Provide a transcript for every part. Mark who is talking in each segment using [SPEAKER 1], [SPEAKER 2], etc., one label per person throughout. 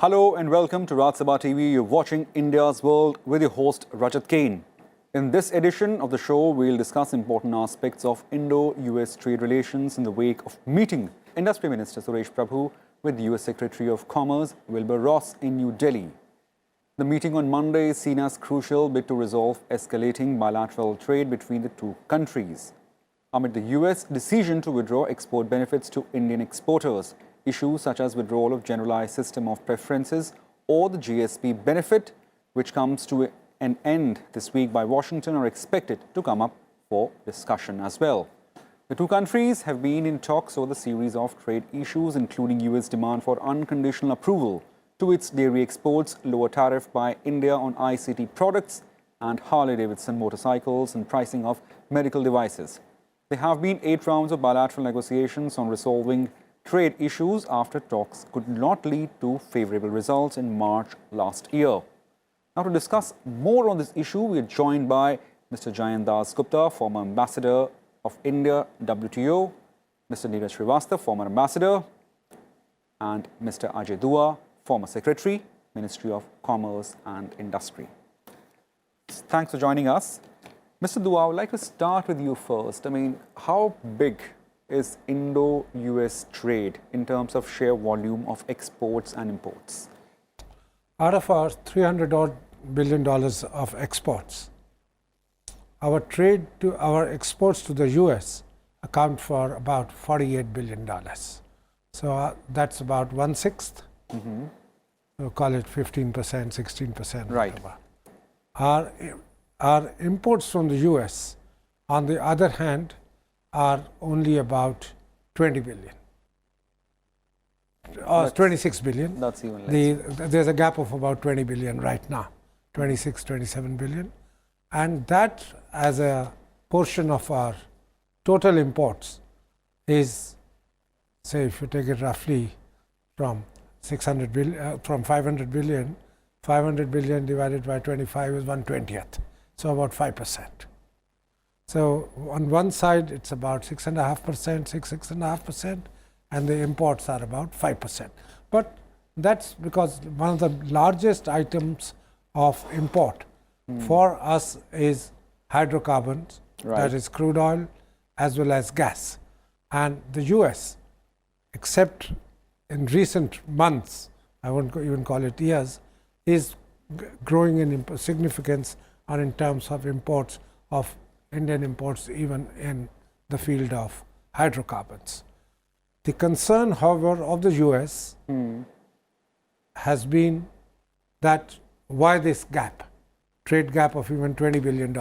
[SPEAKER 1] Hello and welcome to Rajat TV. You're watching India's World with your host Rajat Kain. In this edition of the show, we'll discuss important aspects of Indo-US trade relations in the wake of meeting Industry Minister Suresh Prabhu with US Secretary of Commerce Wilbur in New Delhi. The meeting on Monday is seen as crucial bit to resolve escalating bilateral trade between the two countries. Amid the US decision to withdraw export benefits to Indian exporters, issues such as withdrawal of generalized system of preferences or the GSP benefit, which comes to an end this week by Washington, are expected to come up for discussion as well. The two countries have been in talks over the series of trade issues, including US demand for unconditional approval to its dairy exports, lower tariff by India on ICT products, and Harley-Davidson motorcycles and pricing of medical devices. There have been 8 rounds of bilateral negotiations on resolving trade issues after talks could not lead to favorable results in March last year. Now, to discuss more on this issue, we are joined by Mr. Jayant Dasgupta, former ambassador of India, WTO, Mr. Niraj Srivastava, former ambassador, and Mr. Ajay, former secretary, Ministry of Commerce and Industry. Thanks for joining us. Mr. Dua, I would like to start with you first. How big is Indo-US trade in terms of share volume of exports and imports?
[SPEAKER 2] Out of our $300 billion of exports, our exports to the US account for about $48 billion. So that's about 1/6. We'll call it 15%, 16%.
[SPEAKER 1] Right.
[SPEAKER 2] Our imports from the US, on the other hand, are only about 20 billion. Or 26 billion.
[SPEAKER 1] That's even less.
[SPEAKER 2] There's a gap of about 20 billion right now, 26, 27 billion. And that, as a portion of our total imports, is, say, if you take it roughly from 500 billion, 500 billion divided by 25 is 1/20th. So about 5%. So on one side, it's about 6.5%, 6.5%, and the imports are about 5%. But that's because one of the largest items of import for us is hydrocarbons, that is crude oil, as well as gas. And the US, except in recent months, I won't even call it years, is growing in significance and in terms of imports of Indian imports, even in the field of hydrocarbons. The concern, however, of the US has been that why this gap, trade gap of even $20 billion,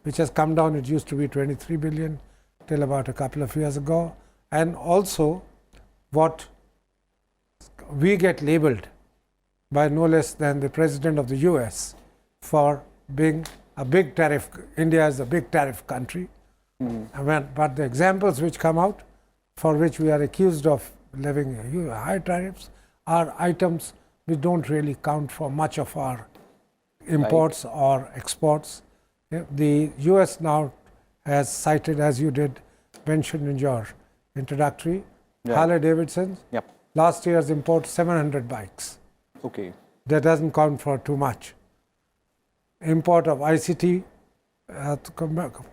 [SPEAKER 2] which has come down. It used to be 23 billion till about a couple of years ago. And also what we get labeled by no less than the President of the US for being a big tariff. India is a big tariff country. But the examples which come out, for which we are accused of levying high tariffs, are items which don't really count for much of our imports or exports. The US now has cited, as you did mention in your introductory, Harley-Davidson. Last year's import 700 bikes.
[SPEAKER 1] Okay.
[SPEAKER 2] That doesn't count for too much. Import of ICT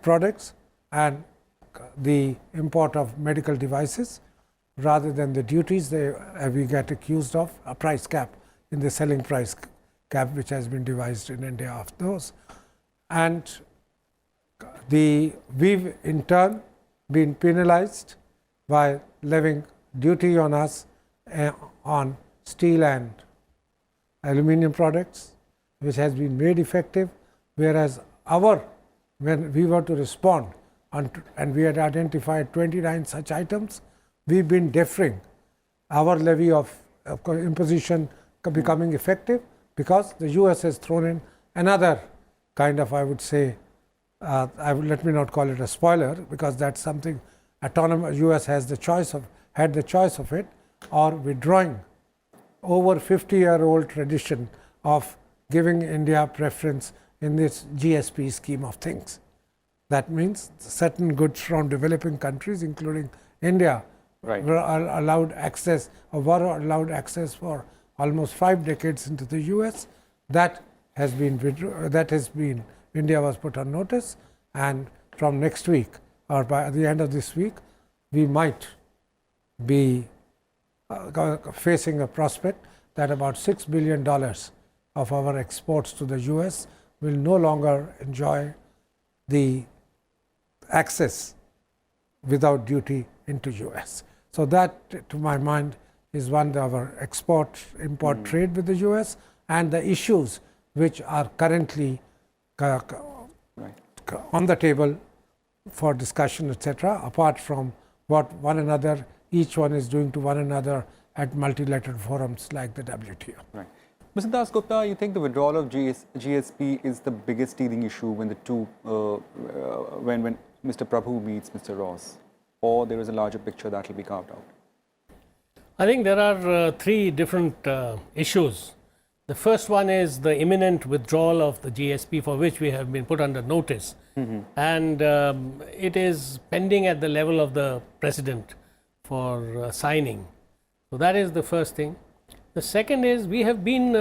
[SPEAKER 2] products and the import of medical devices, rather than the duties we get accused of, a price cap in the selling price cap which has been devised in India of those. And we've in turn been penalized by levying duty on us on steel and aluminum products, which has been made effective, whereas when we were to respond and we had identified 29 such items, we've been deferring our levy of imposition becoming effective, because the US has thrown in another kind of, I would say, let me not call it a spoiler, because that's something autonomous. US has the choice of it, or withdrawing over 50-year-old tradition of giving India preference in this GSP scheme of things. That means certain goods from developing countries, including India, were allowed access for almost 5 decades into the US. That has been India was put on notice, and from next week or by the end of this week, we might be facing a prospect that about $6 billion of our exports to the US will no longer enjoy the access without duty into US. So that, to my mind, is one of our import trade with the US and the issues which are currently on the table for discussion, etc., apart from what each one is doing to one another at multilateral forums like the WTO.
[SPEAKER 1] Right. Mr. Dasgupta, you think the withdrawal of GSP is the biggest teething issue when when Mr. Prabhu meets Mr. Ross, or there is a larger picture that will be carved out?
[SPEAKER 3] I think there are three different issues. The first one is the imminent withdrawal of the GSP, for which we have been put under notice, and it is pending at the level of the President for signing. So that is the first thing. The second is we have been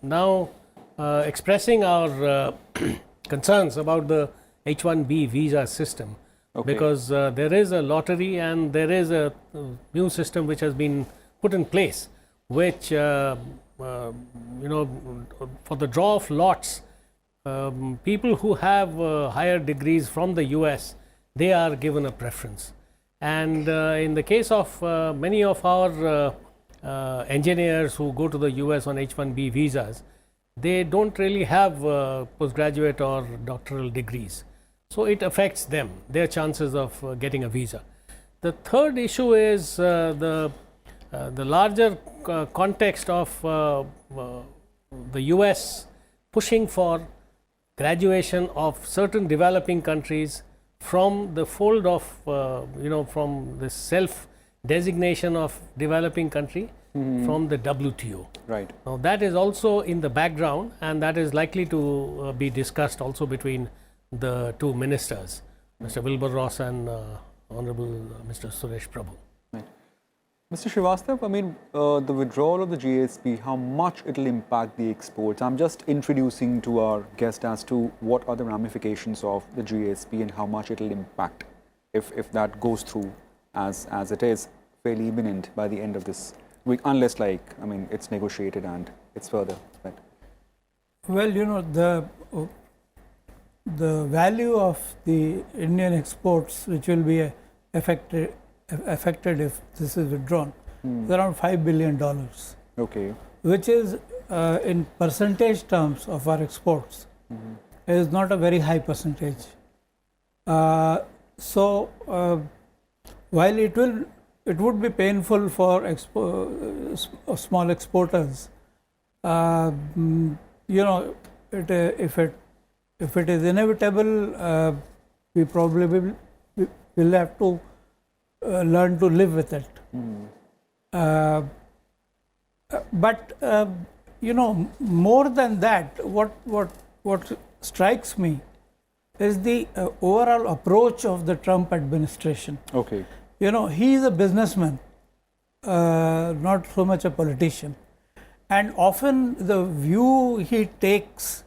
[SPEAKER 3] now expressing our concerns about the H-1B visa system, because there is a lottery and there is a new system which has been put in place, which for the draw of lots, people who have higher degrees from the US, they are given a preference. And in the case of many of our engineers who go to the US on H-1B visas, they don't really have postgraduate or doctoral degrees. So it affects them, their chances of getting a visa. The third issue is the larger context of the US pushing for graduation of certain developing countries from the fold of, from the self-designation of developing country from the WTO.
[SPEAKER 1] Right.
[SPEAKER 3] Now that is also in the background, and that is likely to be discussed also between the two ministers, Mr. Wilbur Ross and Honorable Mr. Suresh Prabhu.
[SPEAKER 1] Right. Mr. Srivastava, I mean, the withdrawal of the GSP, how much it will impact the exports? I'm just introducing to our guest as to what are the ramifications of the GSP and how much it will impact if that goes through as it is fairly imminent by the end of this week, unless it's negotiated and it's further. Right.
[SPEAKER 4] Well, the value of the Indian exports which will be affected if this is withdrawn is around $5 billion.
[SPEAKER 1] Okay.
[SPEAKER 4] Which is in percentage terms of our exports is not a very high percentage. So while it would be painful for small exporters, if it is inevitable, we probably will have to learn to live with it. But more than that, what strikes me is the overall approach of the Trump administration.
[SPEAKER 1] Okay.
[SPEAKER 4] He is a businessman, not so much a politician, and often the view he takes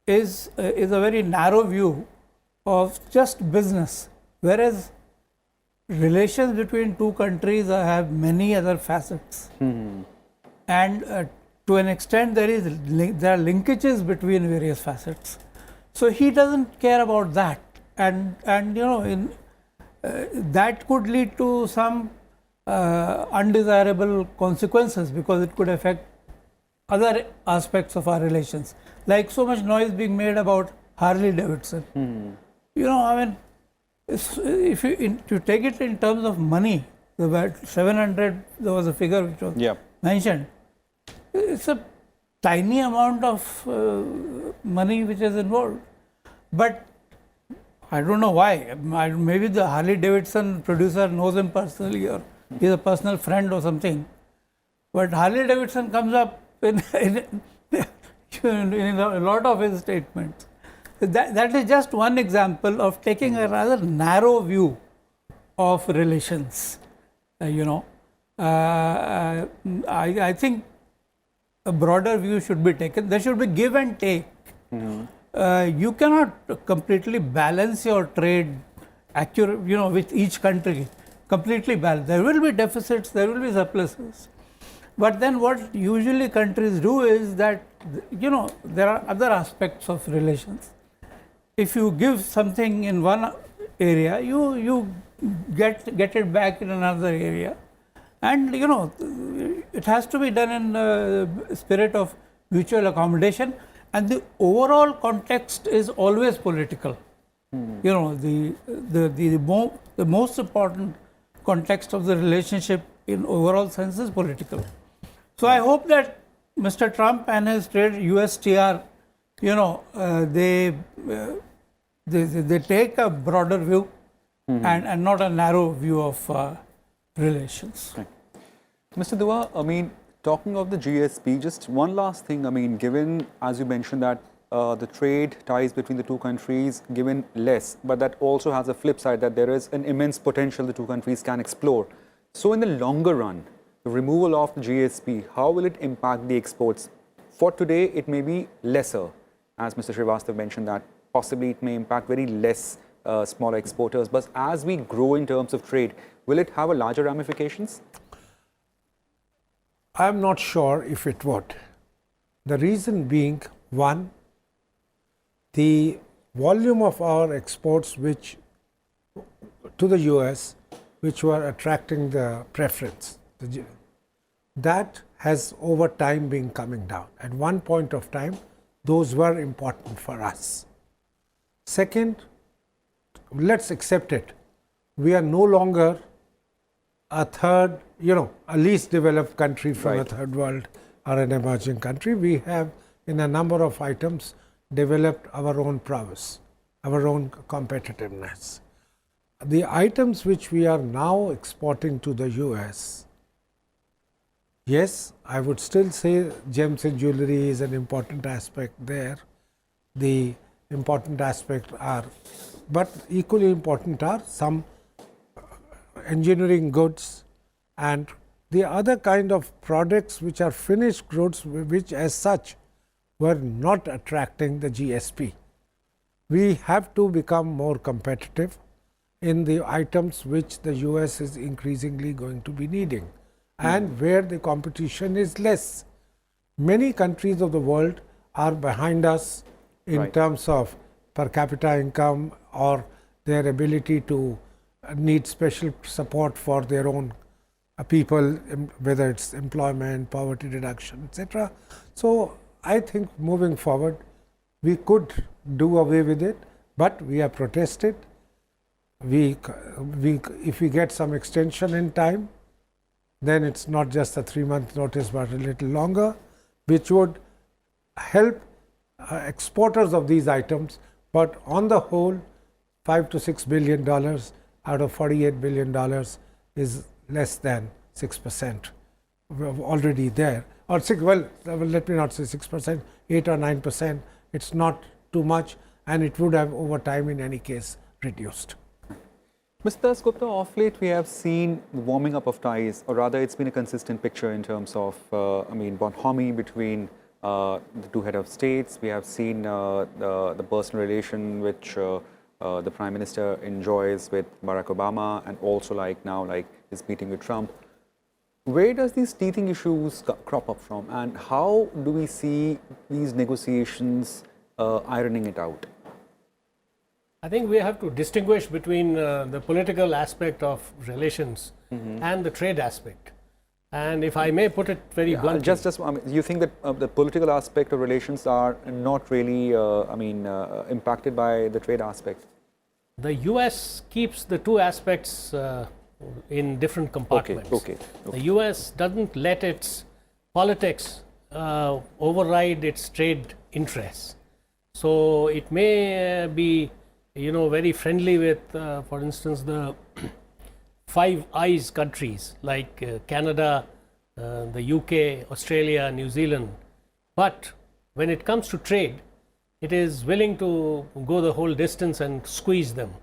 [SPEAKER 4] is a very narrow view of just business, whereas relations between two countries have many other facets, and to an extent there are linkages between various facets. So he doesn't care about that, and that could lead to some undesirable consequences, because it could affect other aspects of our relations, like so much noise being made about Harley-Davidson. If you take it in terms of money, the 700, there was a figure which was mentioned. It's a tiny amount of money which is involved. But I don't know why. Maybe the Harley-Davidson producer knows him personally, or he's a personal friend or something. But Harley-Davidson comes up in a lot of his statements. That is just one example of taking a rather narrow view of relations. I think a broader view should be taken. There should be give and take. You cannot completely balance your trade with each country, completely balance. There will be deficits, there will be surpluses. But then what usually countries do is that, there are other aspects of relations. If you give something in one area, you get it back in another area. And, it has to be done in the spirit of mutual accommodation. And the overall context is always political. The most important context of the relationship in overall sense is political. So I hope that Mr. Trump and his trade USTR, they take a broader view and not a narrow view of relations.
[SPEAKER 1] Right. Mr. Dua, talking of the GSP, just one last thing, given, as you mentioned, that the trade ties between the two countries given less, but that also has a flip side that there is an immense potential the two countries can explore. So in the longer run, the removal of the GSP, how will it impact the exports? For today, it may be lesser, as Mr. Srivastava mentioned that possibly it may impact very less smaller exporters, but as we grow in terms of trade, will it have a larger ramifications?
[SPEAKER 2] I'm not sure if it would. The reason being, one, the volume of our exports to the US, which were attracting the preference, that has over time been coming down. At one point of time, those were important for us. Second, let's accept it. We are no longer a third, a least developed country from a third world or an emerging country. We have, in a number of items, developed our own prowess, our own competitiveness. The items which we are now exporting to the US, yes, I would still say gems and jewelry is an important aspect there. The important aspects are, but equally important are some engineering goods and the other kind of products which are finished goods, which as such were not attracting the GSP. We have to become more competitive in the items which the US is increasingly going to be needing and where the competition is less. Many countries of the world are behind us in terms of per capita income or their ability to need special support for their own people, whether it's employment, poverty reduction, etc. So I think moving forward, we could do away with it, but we have protested. If we get some extension in time, then it's not just a 3-month notice, but a little longer, which would help exporters of these items. But on the whole, $5 to $6 billion out of $48 billion is less than 6%. We're already there. Or let me not say 6%, 8 or 9%. It's not too much, and it would have over time in any case reduced.
[SPEAKER 1] Mr. Dasgupta, off late we have seen the warming up of ties, or rather it's been a consistent picture in terms of, bonhomie between the two head of states. We have seen the personal relation which the Prime Minister enjoys with Barack Obama, and also now his meeting with Trump. Where does these teething issues crop up from, and how do we see these negotiations ironing it out?
[SPEAKER 3] I think we have to distinguish between the political aspect of relations and the trade aspect. And if I may put it very bluntly,
[SPEAKER 1] you think that the political aspect of relations are not really, impacted by the trade aspect?
[SPEAKER 3] The US keeps the two aspects in different compartments.
[SPEAKER 1] Okay.
[SPEAKER 3] The US doesn't let its politics override its trade interests. So it may be, very friendly with, for instance, the Five Eyes countries like Canada, the UK, Australia, New Zealand. But when it comes to trade, it is willing to go the whole distance and squeeze them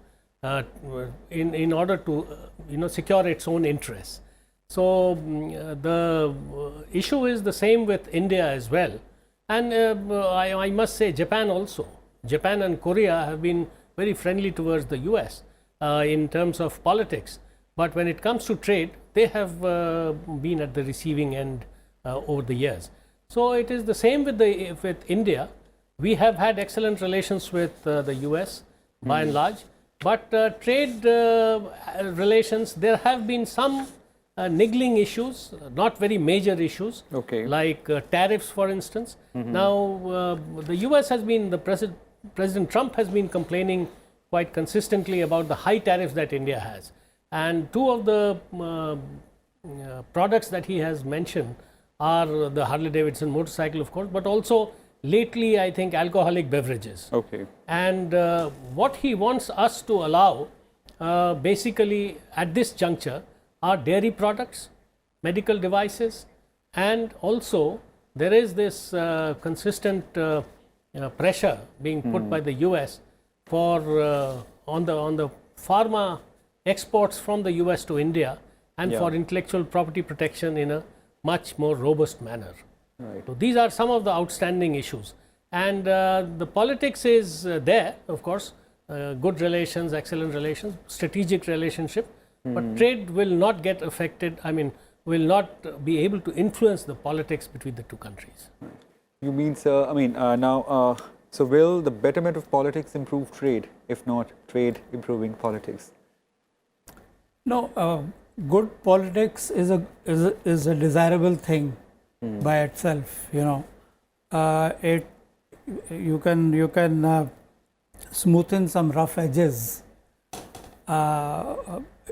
[SPEAKER 3] in order to secure its own interests. So the issue is the same with India as well, and I must say Japan also. Japan and Korea have been very friendly towards the US in terms of politics, but when it comes to trade, they have been at the receiving end over the years. So it is the same with India. We have had excellent relations with the US by and large, but trade relations, there have been some niggling issues, not very major issues, like tariffs, for instance. Now, the US has been, President Trump has been complaining quite consistently about the high tariffs that India has. And two of the products that he has mentioned are the Harley-Davidson motorcycle, of course, but also lately, I think, alcoholic beverages. And what he wants us to allow, basically, at this juncture, are dairy products, medical devices, and also there is this consistent pressure being put by the US for on the pharma exports from the US to India, and for intellectual property protection in a much more robust manner. So these are some of the outstanding issues, and the politics is there, of course, good relations, excellent relations, strategic relationship, but trade will not get affected, will not be able to influence the politics between the two countries.
[SPEAKER 1] You mean, sir, so will the betterment of politics improve trade, if not trade improving politics?
[SPEAKER 4] No, good politics is a desirable thing by itself. You can smoothen some rough edges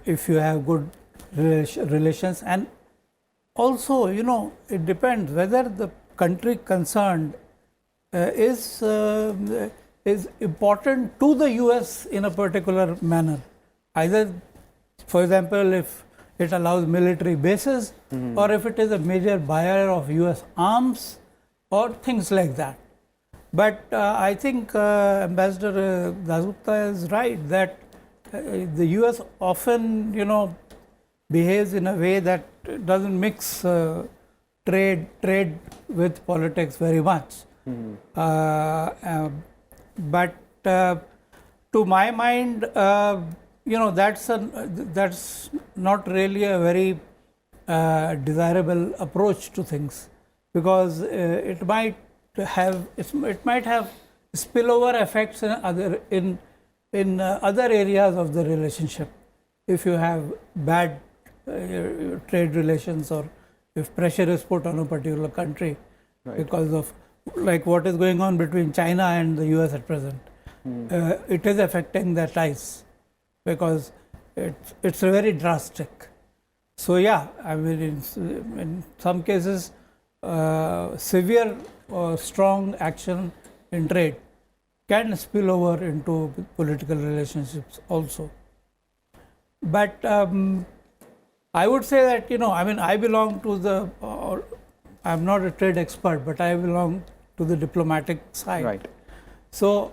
[SPEAKER 4] if you have good relations, and also it depends whether the country concerned is important to the US in a particular manner. Either, for example, if it allows military bases, or if it is a major buyer of US arms, or things like that. But I think Ambassador Dasgupta is right that the US often, behaves in a way that doesn't mix trade with politics very much. But to my mind, that's not really a very desirable approach to things, because it might have spillover effects in other areas of the relationship. If you have bad trade relations, or if pressure is put on a particular country because of like what is going on between China and the US at present, it is affecting their ties, because it's very drastic. So in some cases, severe or strong action in trade can spill over into political relationships also. But I would say that I belong to I'm not a trade expert, but I belong to the diplomatic side. So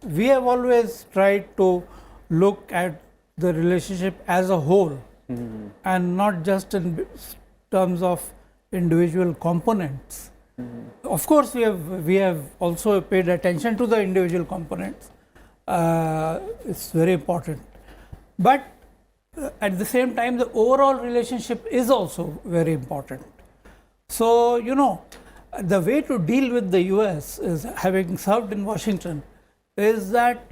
[SPEAKER 4] we have always tried to look at the relationship as a whole, and not just in terms of individual components. Of course, we have also paid attention to the individual components. It's very important, but at the same time, the overall relationship is also very important. So the way to deal with the US is, having served in Washington, is that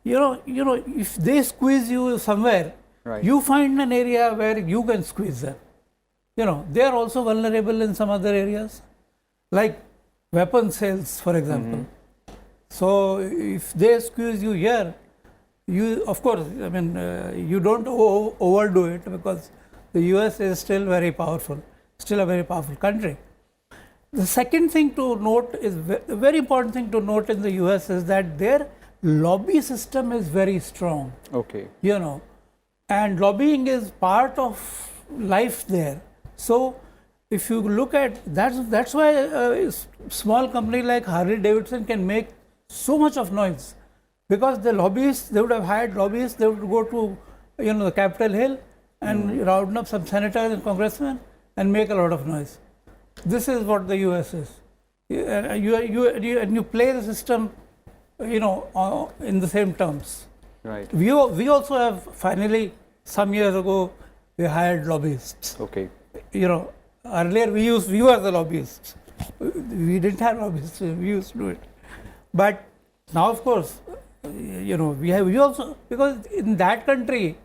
[SPEAKER 4] if they squeeze you somewhere, you find an area where you can squeeze them. They are also vulnerable in some other areas, like weapon sales, for example. So if they squeeze you here, of course, you don't overdo it, because the US is still a very powerful country. The second thing to note is, a very important thing to note in the US is that their lobby system is very strong. And lobbying is part of life there. So if you look at that's why a small company like Harley-Davidson can make so much of noise, because the lobbyists, they would have hired lobbyists, they would go to the Capitol Hill and round up some senators and congressmen and make a lot of noise. This is what the US is. You play the system, in the same terms.
[SPEAKER 1] Right.
[SPEAKER 4] We also have finally, some years ago, we hired lobbyists.
[SPEAKER 1] Okay.
[SPEAKER 4] Earlier we were the lobbyists. We didn't have lobbyists. We used to do it. But now, of course, we also, because in that country,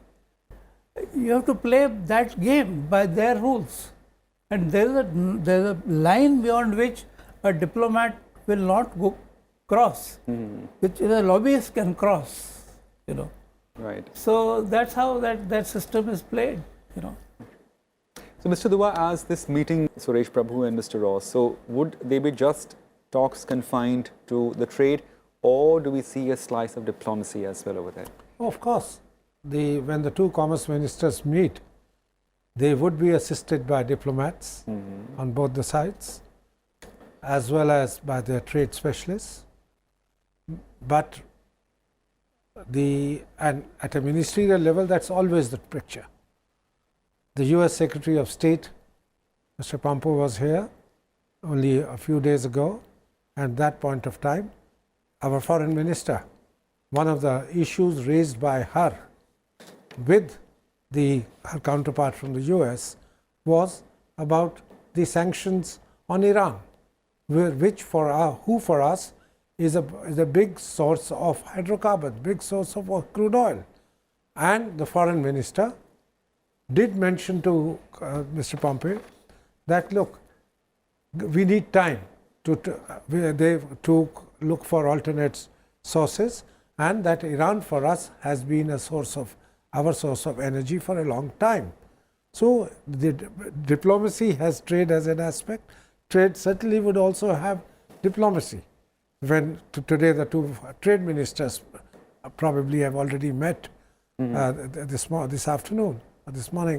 [SPEAKER 4] you have to play that game by their rules. And there's a line beyond which a diplomat will not go cross, which a lobbyist can cross,
[SPEAKER 1] Right.
[SPEAKER 4] So that's how that system is played,
[SPEAKER 1] So, Mr. Dua, as this meeting, Suresh Prabhu and Mr. Ross, so would they be just talks confined to the trade, or do we see a slice of diplomacy as well over there?
[SPEAKER 2] Of course, when the two commerce ministers meet, they would be assisted by diplomats on both the sides, as well as by their trade specialists. But at a ministerial level, that's always the picture. The US Secretary of State, Mr. Pompeo, was here only a few days ago, and at that point of time, our foreign minister, one of the issues raised by her with her counterpart from the US was about the sanctions on Iran, who for us is a big source of hydrocarbons, big source of crude oil. And the foreign minister did mention to Mr. Pompeo that, look, we need time to look for alternate sources, and that Iran for us has been our source of energy for a long time. So the diplomacy has trade as an aspect. Trade certainly would also have diplomacy. When today the two trade ministers probably have already met this afternoon, or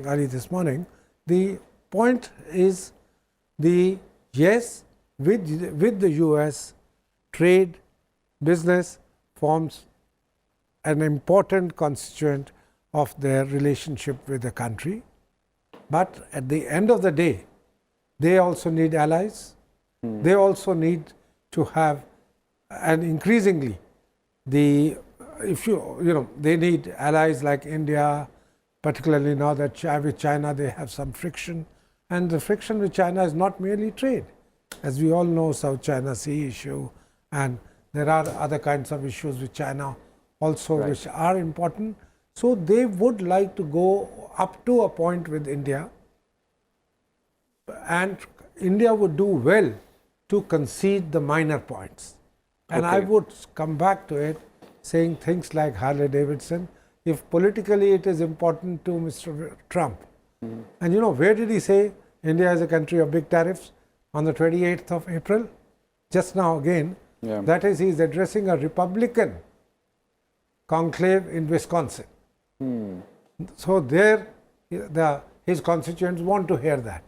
[SPEAKER 2] early this morning. The point is with the US, trade, business forms an important constituent of their relationship with the country. But at the end of the day, they also need allies. They also need to have, and increasingly, they need allies like India, particularly now that with China they have some friction. And the friction with China is not merely trade. As we all know, South China Sea issue, and there are other kinds of issues with China also, right, which are important. So they would like to go up to a point with India, and India would do well to concede the minor points. And I would come back to it saying things like Harley-Davidson, if politically it is important to Mr. Trump. And where did he say India is a country of big tariffs? On the 28th of April, just now again. Yeah. That is, he is addressing a Republican conclave in Wisconsin. So there, his constituents want to hear that.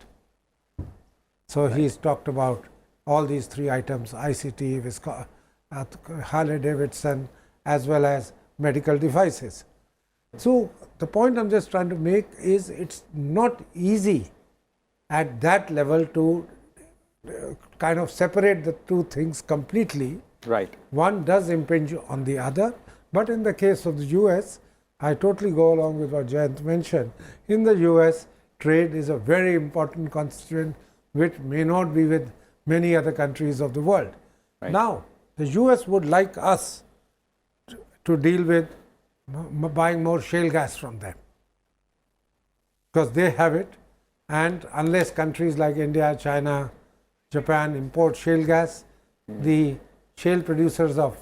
[SPEAKER 2] So right, he's talked about all these three items: ICT, Harley-Davidson, as well as medical devices. So the point I'm just trying to make is it's not easy at that level to kind of separate the two things completely.
[SPEAKER 1] Right.
[SPEAKER 2] One does impinge on the other, but in the case of the US, I totally go along with what Jayant mentioned. In the US, trade is a very important constituent which may not be with many other countries of the world. Right. Now, the US would like us to deal with buying more shale gas from them, because they have it, and unless countries like India, China, Japan import shale gas, the shale producers of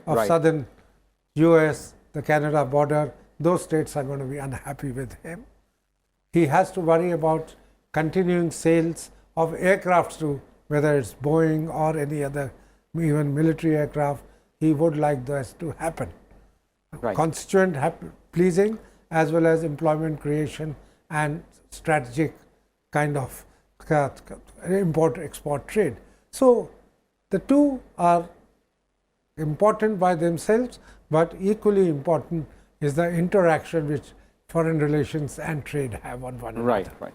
[SPEAKER 2] right, southern US, the Canada border, those states are going to be unhappy with him. He has to worry about continuing sales of aircrafts to, whether it's Boeing or any other, even military aircraft. He would like this to happen. Right. Constituent pleasing, as well as employment creation and strategic kind of import-export trade. So the two are important by themselves, but equally important is the interaction which foreign relations and trade have on one another.
[SPEAKER 1] Right, right.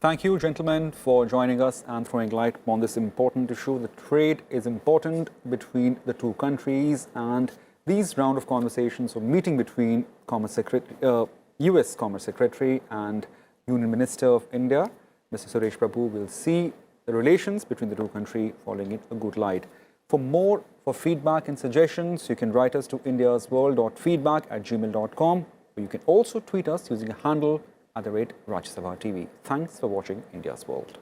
[SPEAKER 1] Thank you, gentlemen, for joining us and throwing light on this important issue. The trade is important between the two countries, and these round of conversations or meeting between US Commerce Secretary and Union Minister of India, Mr. Suresh Prabhu, will see the relations between the two countries following it a good light. For feedback and suggestions, you can write us to indiasworld.feedback@gmail.com, or you can also tweet us using a handle @RajSabha TV. Thanks for watching India's World.